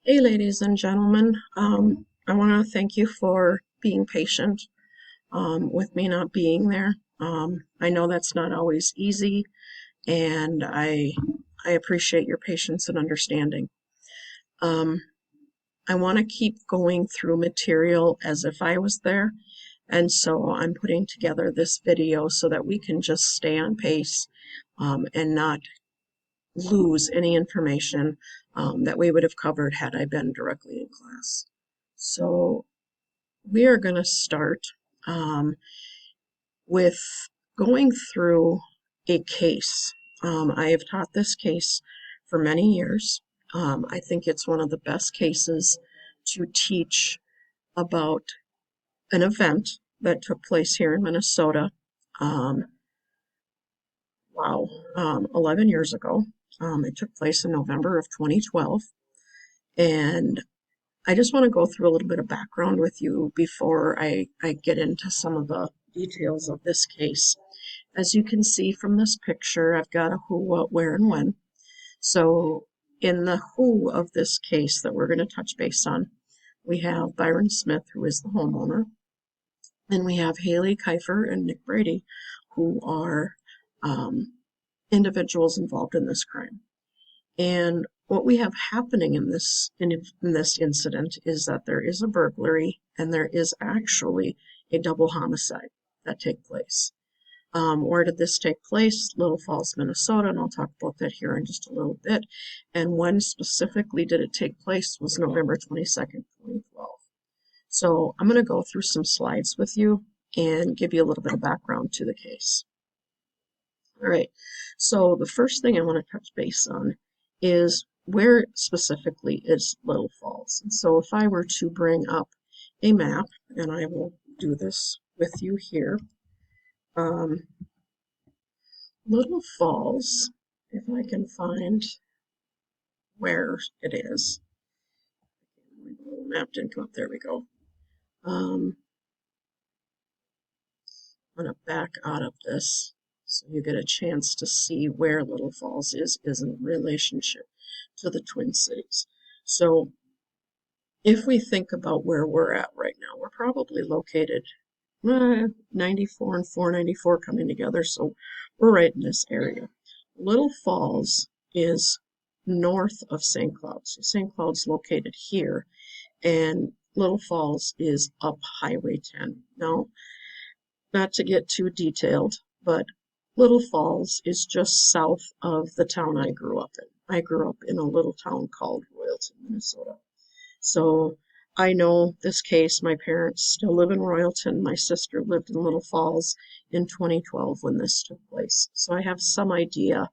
Hey, ladies and gentlemen. I want to thank you for being patient with me not being there. I know that's not always easy, and I appreciate your patience and understanding. Um, I want to keep going through material as if I was there, and so I'm putting together this video so that we can just stay on pace and not lose any information that we would have covered had I been directly in class. So we are going to start um, with going through a case. I have taught this case for many years. I think it's one of the best cases to teach about an event that took place here in Minnesota, um, wow, 11 years ago. It took place in November of 2012. And I just want to go through a little bit of background with you before I get into some of the details of this case. As you can see from this picture, I've got a who, what, where, and when. So in the who of this case that we're going to touch base on, we have Byron Smith, who is the homeowner, and we have Haley Kiefer and Nick Brady, who are individuals involved in this crime. And what we have happening in this incident is that there is a burglary and there is actually a double homicide that take place. Where did this take place? Little Falls, Minnesota, and I'll talk about that here in just a little bit. And when specifically did it take place was November 22nd, 2012. So I'm going to go through some slides with you and give you a little bit of background to the case. All right, so the first thing I want to touch base on is where specifically is Little Falls. And so if I were to bring up a map, and I will do this with you here, Little Falls, if I can find where it is. My little map didn't come up, there we go. I'm going to back out of this so you get a chance to see where Little Falls is in relationship to the Twin Cities. So if we think about where we're at right now, we're probably located 94 and 494 coming together, so we're right in this area. Little Falls is north of St. Cloud. So St. Cloud's located here, and Little Falls is up Highway 10. Now, not to get too detailed, but Little Falls is just south of the town I grew up in. I grew up in a little town called Royalton, Minnesota. So I know this case. My parents still live in Royalton. My sister lived in Little Falls in 2012 when this took place. So I have some idea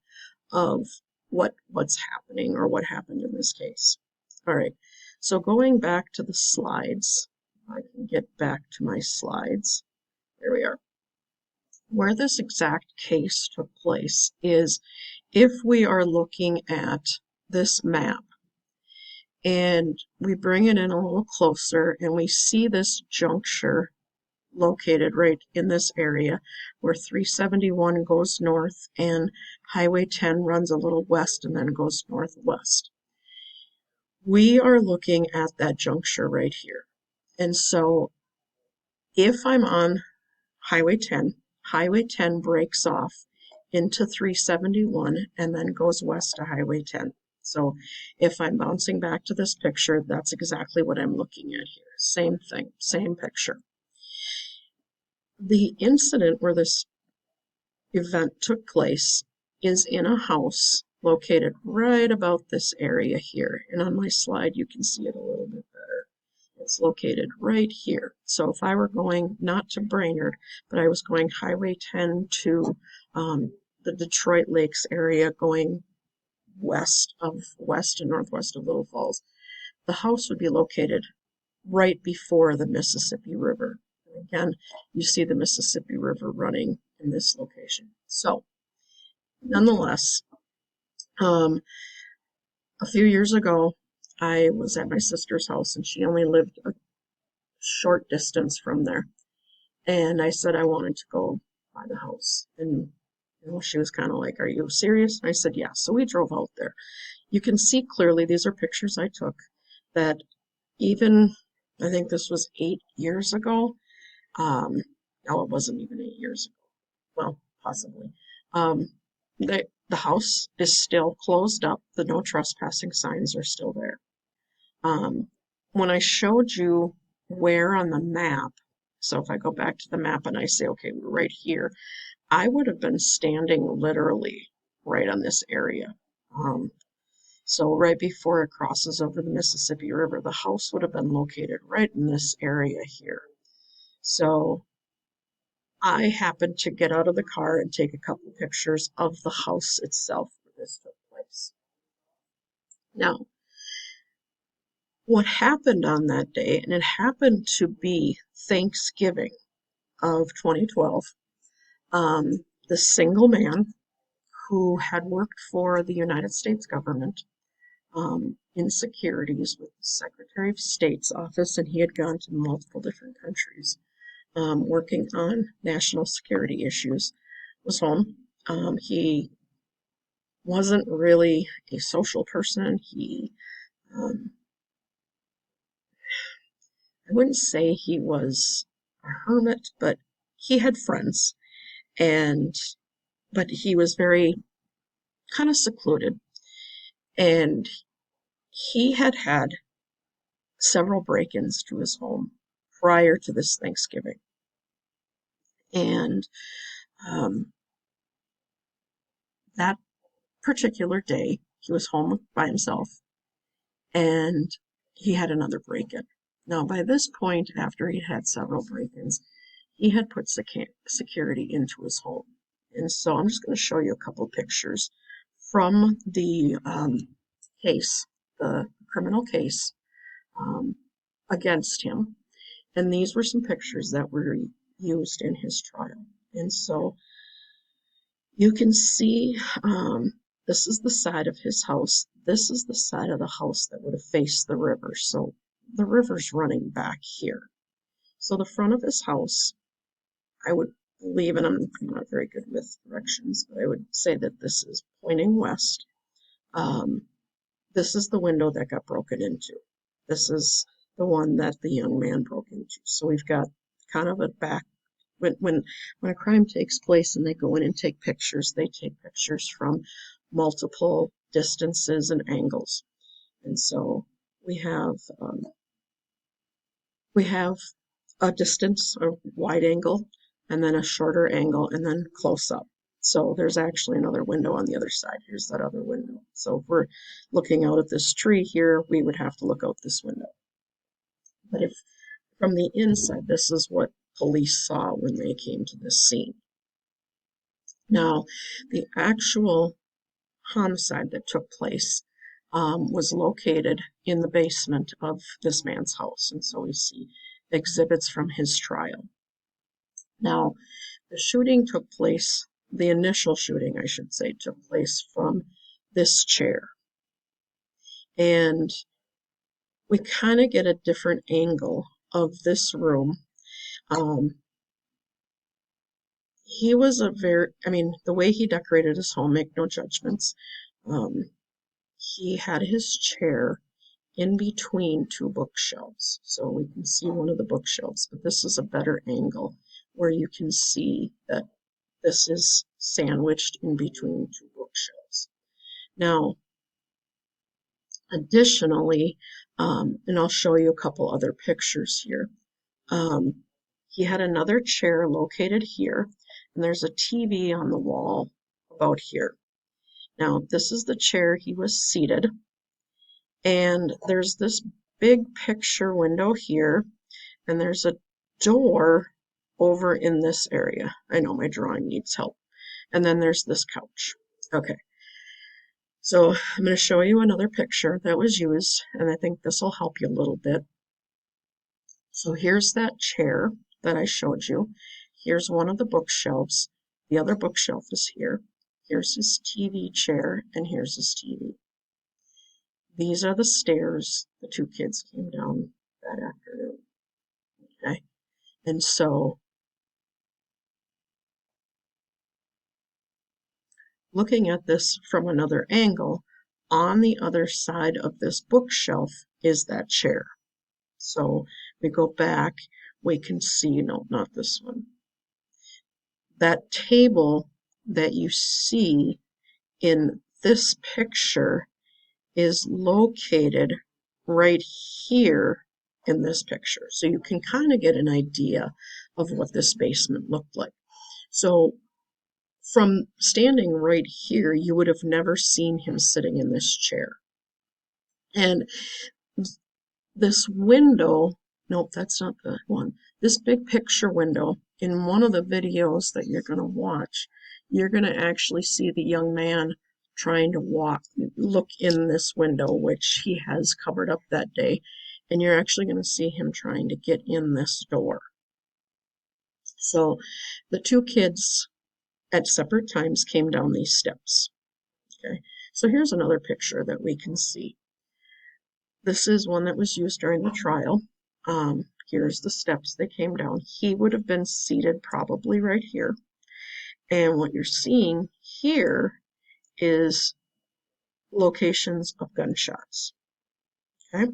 of what's happening or what happened in this case. All right. So going back to the slides, I can get back to my slides. There we are. Where this exact case took place is if we are looking at this map and we bring it in a little closer and we see this juncture located right in this area where 371 goes north and Highway 10 runs a little west and then goes northwest. We are looking at that juncture right here. And so if I'm on Highway 10, Highway 10 breaks off into 371 and then goes west to Highway 10. So if I'm bouncing back to this picture, that's exactly what I'm looking at here. Same thing, same picture. The incident where this event took place is in a house located right about this area here. And on my slide, you can see it a little bit better. It's located right here. So if I were going not to Brainerd, but I was going Highway 10 to the Detroit Lakes area, going west and northwest of Little Falls, the house would be located right before the Mississippi River. And again, you see the Mississippi River running in this location. So, nonetheless, a few years ago, I was at my sister's house, and she only lived a short distance from there. And I said I wanted to go by the house. And she was kind of like, "Are you serious?" And I said, "Yeah." So we drove out there. You can see clearly these are pictures I took. that even, I think this was 8 years ago. Um, no, it wasn't even 8 years ago. Well, possibly. Um, the house is still closed up. The no trespassing signs are still there. Um, when I showed you where on the map, so if I go back to the map and I say, okay, we're right here, I would have been standing literally right on this area. Um, so right before it crosses over the Mississippi River, the house would have been located right in this area here. So I happened to get out of the car and take a couple pictures of the house itself where this took place. Now, what happened on that day, and it happened to be Thanksgiving of 2012, the single man who had worked for the United States government in securities with the Secretary of State's office, and he had gone to multiple different countries working on national security issues, was home. He wasn't really a social person. Um, I wouldn't say he was a hermit, but he had friends, and but he was very kind of secluded, and he had had several break-ins to his home prior to this Thanksgiving, and um, that particular day he was home by himself, and he had another break-in. Now, by this point, after he'd had several break-ins, he had put security into his home. And so I'm just going to show you a couple pictures from the case, the criminal case um, against him. And these were some pictures that were used in his trial. And so you can see this is the side of his house. This is the side of the house that would have faced the river. So the river's running back here. So the front of his house, I would believe, and I'm not very good with directions, but I would say that this is pointing west. Um, this is the window that got broken into. This is the one that the young man broke into. So we've got kind of a back. When a crime takes place and they go in and take pictures, they take pictures from multiple distances and angles. And so we have um, we have a distance, a wide angle, and then a shorter angle, and then close up. So there's actually another window on the other side. Here's that other window. So if we're looking out at this tree here, we would have to look out this window. But if from the inside, this is what police saw when they came to this scene. Now, the actual homicide that took place was located in the basement of this man's house. And so we see exhibits from his trial. Now, the shooting took place, the initial shooting, I should say, took place from this chair. And we kind of get a different angle of this room. He was the way he decorated his home, make no judgments. Um, he had his chair in between two bookshelves. So we can see one of the bookshelves, but this is a better angle where you can see that this is sandwiched in between two bookshelves. Now, additionally, and I'll show you a couple other pictures here. He had another chair located here, and there's a TV on the wall about here. Now, this is the chair he was seated, and there's this big picture window here, and there's a door over in this area. I know my drawing needs help. And then there's this couch. Okay, so I'm going to show you another picture that was used, and I think this will help you a little bit. So here's that chair that I showed you. Here's one of the bookshelves. The other bookshelf is here. Here's his TV chair, and here's his TV. These are the stairs the two kids came down that afternoon. Okay, and so looking at this from another angle, on the other side of this bookshelf is that chair. So we go back, we can see, no, not this one. That table that you see in this picture is located right here in this picture. So you can kind of get an idea of what this basement looked like. So from standing right here, you would have never seen him sitting in this chair. And this window, nope, that's not the one. This big picture window, in one of the videos that you're going to watch, you're going to actually see the young man trying to look in this window, which he has covered up that day. And you're actually going to see him trying to get in this door. So the two kids at separate times came down these steps. Okay, so here's another picture that we can see. This is one that was used during the trial. Here's the steps they came down. He would have been seated probably right here. And what you're seeing here is locations of gunshots. Okay.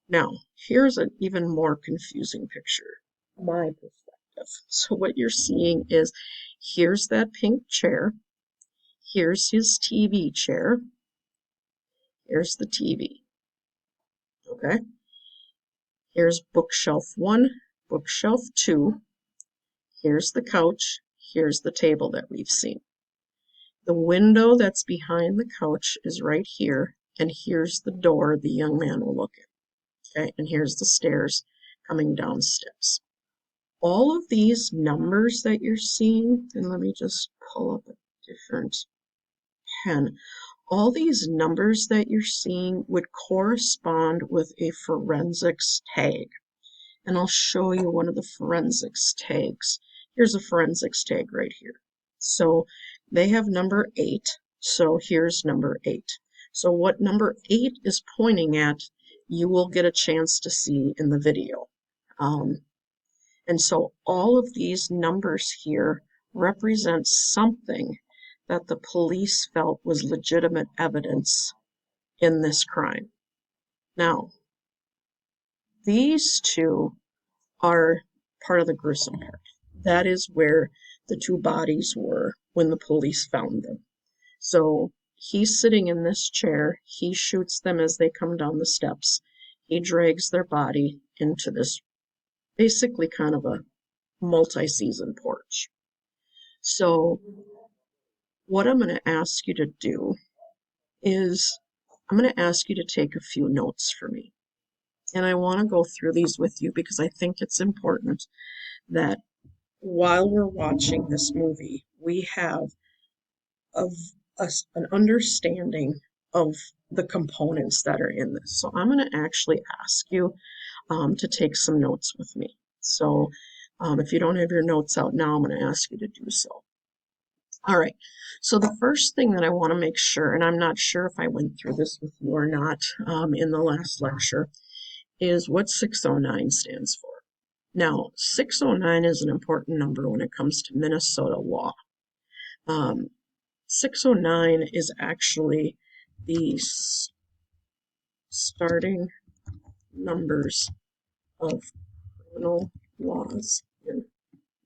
Now, here's an even more confusing picture, my perspective. So what you're seeing is, here's that pink chair. Here's his TV chair. Here's the TV. Okay. Here's bookshelf 1, bookshelf 2. Here's the couch. Here's the table that we've seen. The window that's behind the couch is right here, and here's the door the young man will look at. Okay, and here's the stairs coming down steps. All of these numbers that you're seeing, and let me just pull up a different pen. All these numbers that you're seeing would correspond with a forensics tag. And I'll show you one of the forensics tags. Here's a forensics tag right here. So they have number 8. So here's number 8. So what number 8 is pointing at, you will get a chance to see in the video. And so all of these numbers here represent something that the police felt was legitimate evidence in this crime. Now, these two are part of the gruesome part. That is where the two bodies were when the police found them. So he's sitting in this chair. He shoots them as they come down the steps. He drags their body into this basically kind of a multi-season porch. So what I'm going to ask you to do is, I'm going to ask you to take a few notes for me. And I want to go through these with you because I think it's important that while we're watching this movie, we have an understanding of the components that are in this. So I'm going to actually ask you to take some notes with me. So if you don't have your notes out now, I'm going to ask you to do so. All right, so the first thing that I want to make sure, and I'm not sure if I went through this with you or not in the last lecture, is what 609 stands for. Now, 609 is an important number when it comes to Minnesota law. 609 is actually the starting numbers of criminal laws in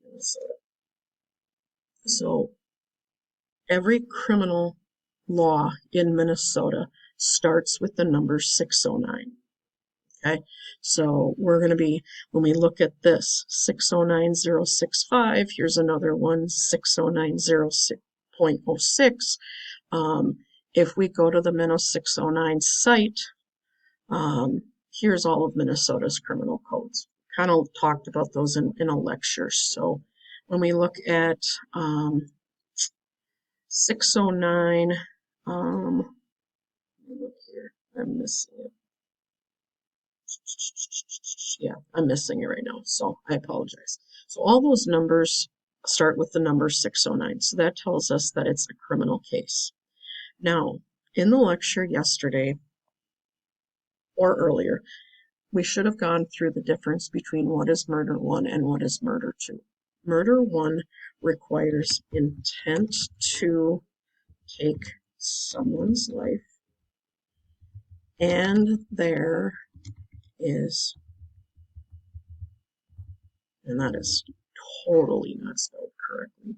Minnesota. So every criminal law in Minnesota starts with the number 609. Okay, so we're going to be, when we look at this, 609065, here's another one, 6090.06. If we go to the Minno 609 site, here's all of Minnesota's criminal codes. Kind of talked about those in a lecture. So when we look at 609, let me look here, I'm missing it. Yeah, I'm missing it right now, so I apologize. So all those numbers start with the number 609, so that tells us that it's a criminal case. Now, in the lecture yesterday, or earlier, we should have gone through the difference between what is murder 1 and what is murder 2. Murder 1 requires intent to take someone's life, and there is, and that is totally not spelled correctly,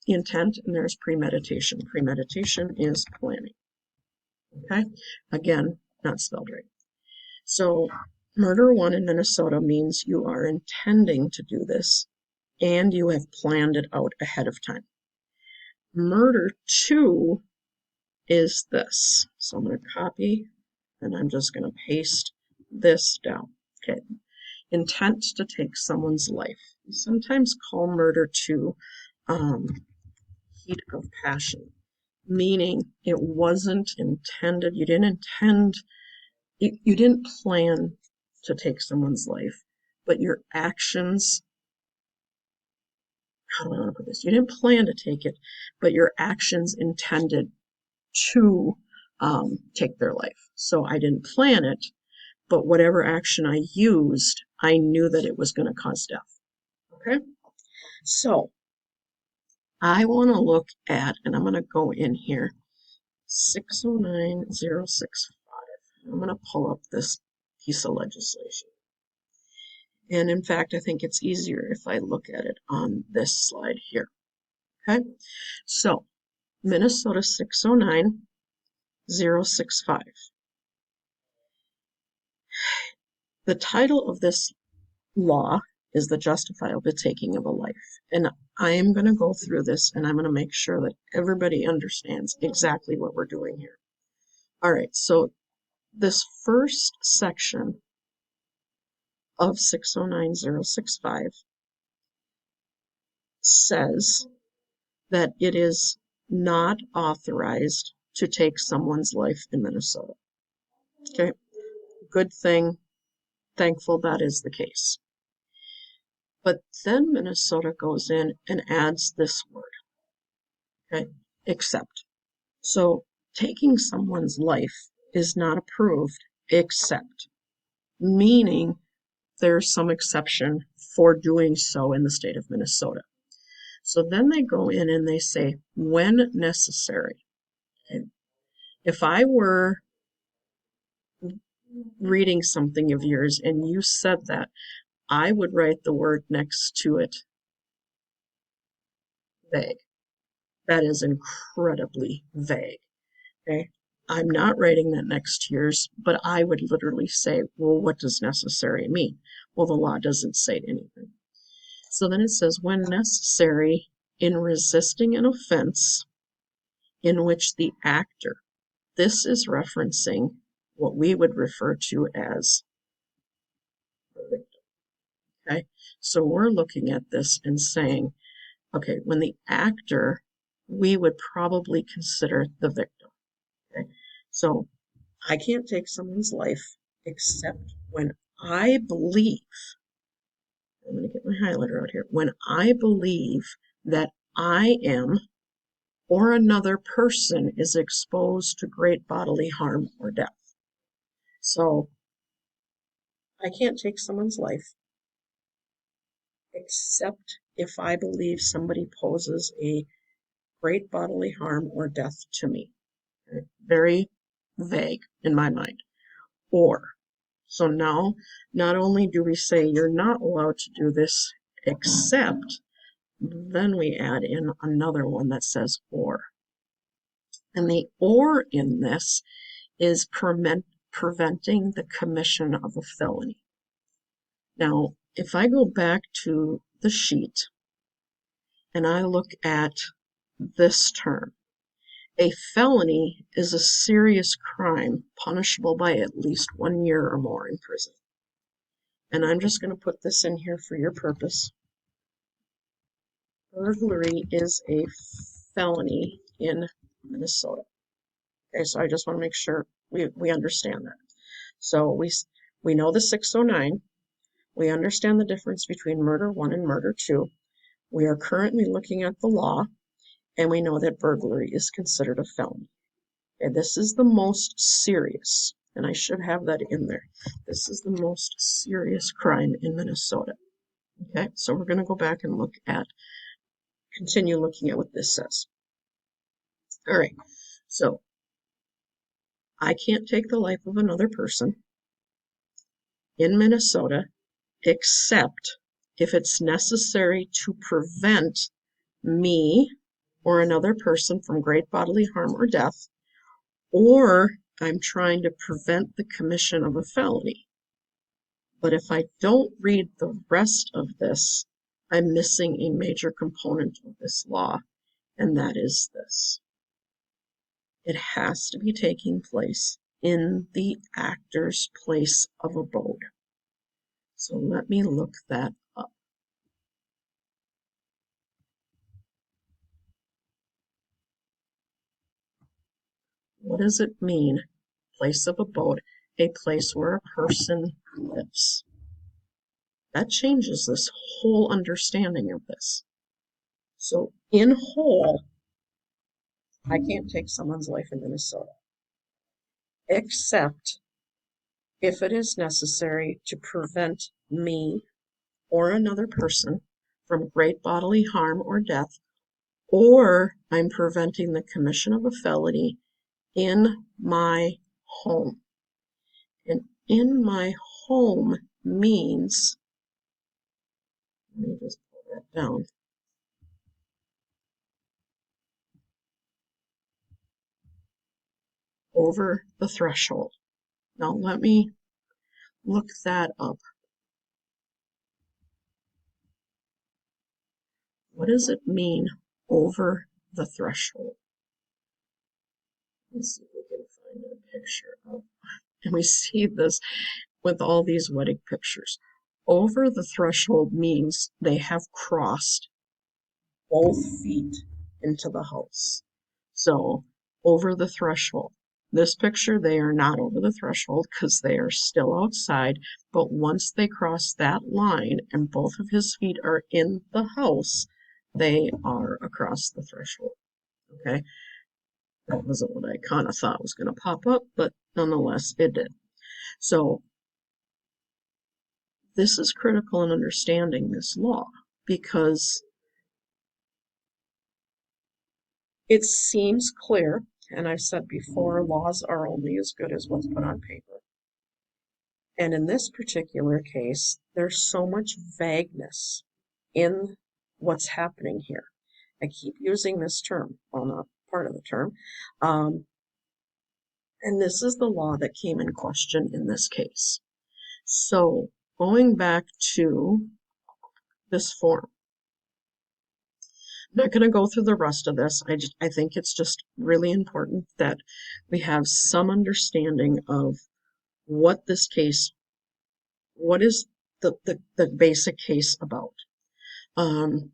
intent, and there's premeditation. Premeditation is planning. Okay? Again, not spelled right. So murder one in Minnesota means you are intending to do this and you have planned it out ahead of time. Murder two is this. So I'm going to copy and I'm just going to paste this down. Okay. Intent to take someone's life. We sometimes call murder two heat of passion, meaning it wasn't intended, you didn't intend, you didn't plan to take someone's life, but your actions, how do I want to put this? You didn't plan to take it, but your actions intended to take their life. So I didn't plan it, but whatever action I used, I knew that it was going to cause death. Okay? So I want to look at, and I'm going to go in here, 609065. I'm going to pull up this piece of legislation. And in fact, I think it's easier if I look at it on this slide here. Okay? So, Minnesota 609065. The title of this law is the justifiable taking of a life. And I am going to go through this and I'm going to make sure that everybody understands exactly what we're doing here. All right, so this first section of 609065 says that it is not authorized to take someone's life in Minnesota. Okay, good thing, thankful that is the case. But then Minnesota goes in and adds this word, okay, except. So taking someone's life is not approved except, meaning there's some exception for doing so in the state of Minnesota. So then they go in and they say, when necessary. Okay. If I were reading something of yours and you said that, I would write the word next to it vague. That is incredibly vague. Okay. I'm not writing that next to yours, but I would literally say, well, what does necessary mean? Well, the law doesn't say anything. So then it says, when necessary, in resisting an offense in which the actor, this is referencing what we would refer to as the victim. Okay, so we're looking at this and saying, okay, when the actor, we would probably consider the victim. Okay, so I can't take someone's life except when I believe, I'm going to get my highlighter out here, when I believe that I am or another person is exposed to great bodily harm or death. So I can't take someone's life except if I believe somebody poses a great bodily harm or death to me. Okay? Very vague in my mind. Or, so now, not only do we say you're not allowed to do this except, then we add in another one that says or. And the or in this is preventing the commission of a felony. Now, if I go back to the sheet and I look at this term, a felony is a serious crime punishable by at least 1 year or more in prison. And I'm just going to put this in here for your purpose. Burglary is a felony in Minnesota. Okay, so I just want to make sure we understand that. So we know the 609. We understand the difference between murder one and murder two. We are currently looking at the law, and we know that burglary is considered a felony. And this is the most serious, and I should have that in there. This is the most serious crime in Minnesota. Okay, so we're going to go back and continue looking at what this says. All right, So I can't take the life of another person in Minnesota except if it's necessary to prevent me or another person from great bodily harm or death, or I'm trying to prevent the commission of a felony. But if I don't read the rest of this, I'm missing a major component of this law, and that is this. It has to be taking place in the actor's place of abode. So let me look that up. What does it mean, place of abode? A place where a person lives. That changes this whole understanding of this. So in whole, I can't take someone's life in Minnesota, except if it is necessary to prevent me or another person from great bodily harm or death, or I'm preventing the commission of a felony in my home. And in my home means, let me just pull that down. Over the threshold. Now let me look that up. What does it mean, over the threshold? Let's see if we can find a picture of, and we see this with all these wedding pictures. Over the threshold means they have crossed both feet into the house. So over the threshold. This picture, they are not over the threshold because they are still outside, but once they cross that line and both of his feet are in the house, they are across the threshold. Okay, that wasn't what I kind of thought was going to pop up, but nonetheless, it did. So this is critical in understanding this law because it seems clear, and I've said before, laws are only as good as what's put on paper. And in this particular case, there's so much vagueness in what's happening here. I keep using this term, well, not part of the term, and this is the law that came in question in this case. So going back to this form, I'm not going to go through the rest of this. I think it's just really important that we have some understanding of what this case, what is the basic case about. I don't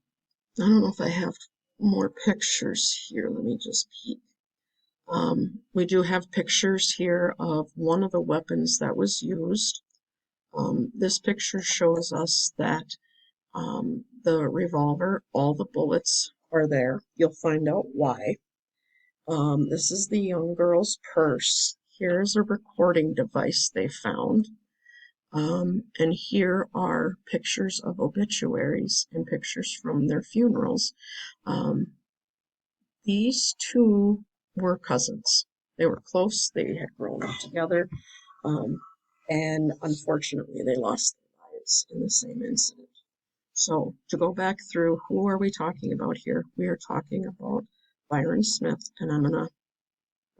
know if I have more pictures here. Let me just peek. We do have pictures here of one of the weapons that was used. This picture shows us that the revolver, all the bullets are there. You'll find out why. This is the young girl's purse. Here's a recording device they found. And here are pictures of obituaries and pictures from their funerals. These two were cousins. They were close. They had grown up together. And unfortunately, they lost their lives in the same incident. So to go back through, who are we talking about here? We are talking about Byron Smith, and I'm going to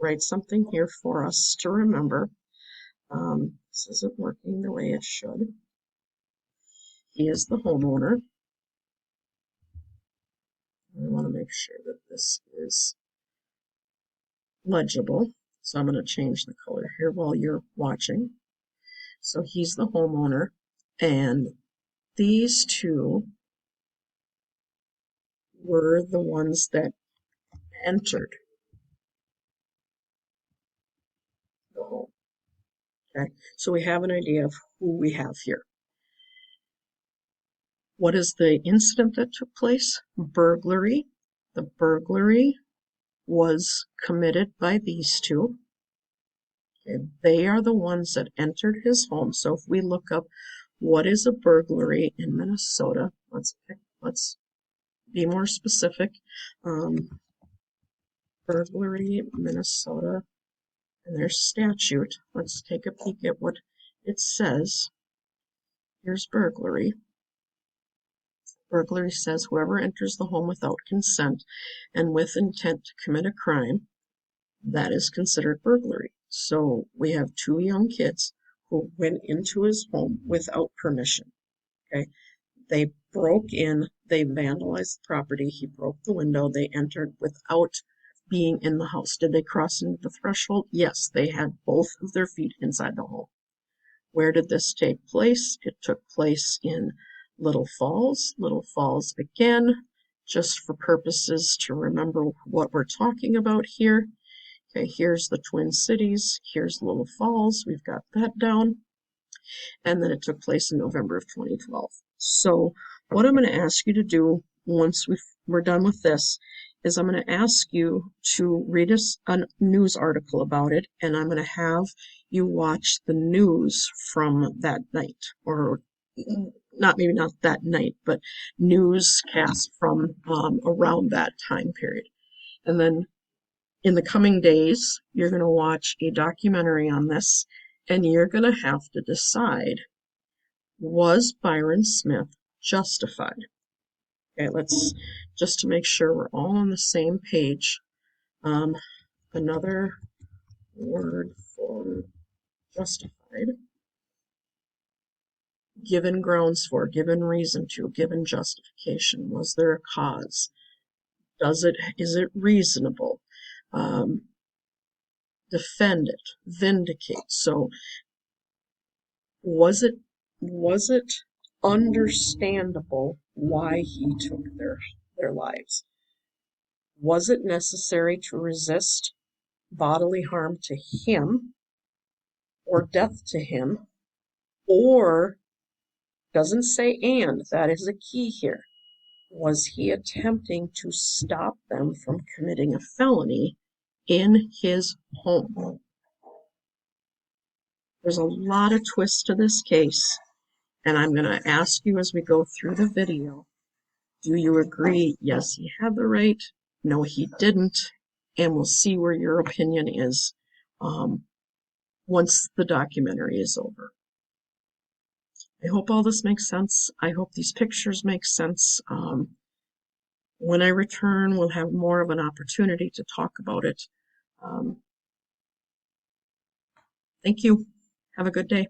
write something here for us to remember. This isn't working the way it should. He is the homeowner. I want to make sure that this is legible. So I'm going to change the color here while you're watching. So he's the homeowner, and these two were the ones that entered the home. Okay, so we have an idea of who we have here. What is the incident that took place? Burglary. The burglary was committed by these two. Okay, they are the ones that entered his home. So if we look up what is a burglary in Minnesota, let's be more specific. burglary, Minnesota, and their statute. Let's take a peek at what it says. Here's burglary. Burglary says whoever enters the home without consent and with intent to commit a crime, that is considered burglary. So we have two young kids who went into his home without permission. Okay, they broke in, they vandalized the property, he broke the window, they entered without being in the house. Did they cross into the threshold? Yes, they had both of their feet inside the home. Where did this take place? It took place in Little Falls. Little Falls again, just for purposes to remember what we're talking about here. Okay, here's the Twin Cities, here's Little Falls, we've got that down. And then it took place in November of 2012. So what I'm going to ask you to do once we're done with this is I'm going to ask you to read a news article about it, and I'm going to have you watch the news from that night, or maybe not that night, but newscasts from around that time period. And then in the coming days, you're going to watch a documentary on this, and you're going to have to decide, was Byron Smith justified? Okay, let's, just to make sure we're all on the same page, another word for justified. Given grounds for, given reason to, given justification. Was there a cause? Is it reasonable? Defend it, vindicate. So was it understandable why he took their lives? Was it necessary to resist bodily harm to him or death to him? Or, doesn't say and, that is a key here. Was he attempting to stop them from committing a felony in his home? There's a lot of twists to this case, and I'm going to ask you as we go through the video, do you agree, yes, he had the right, no, he didn't, and we'll see where your opinion is once the documentary is over. I hope all this makes sense. I hope these pictures make sense. When I return, we'll have more of an opportunity to talk about it. Thank you. Have a good day.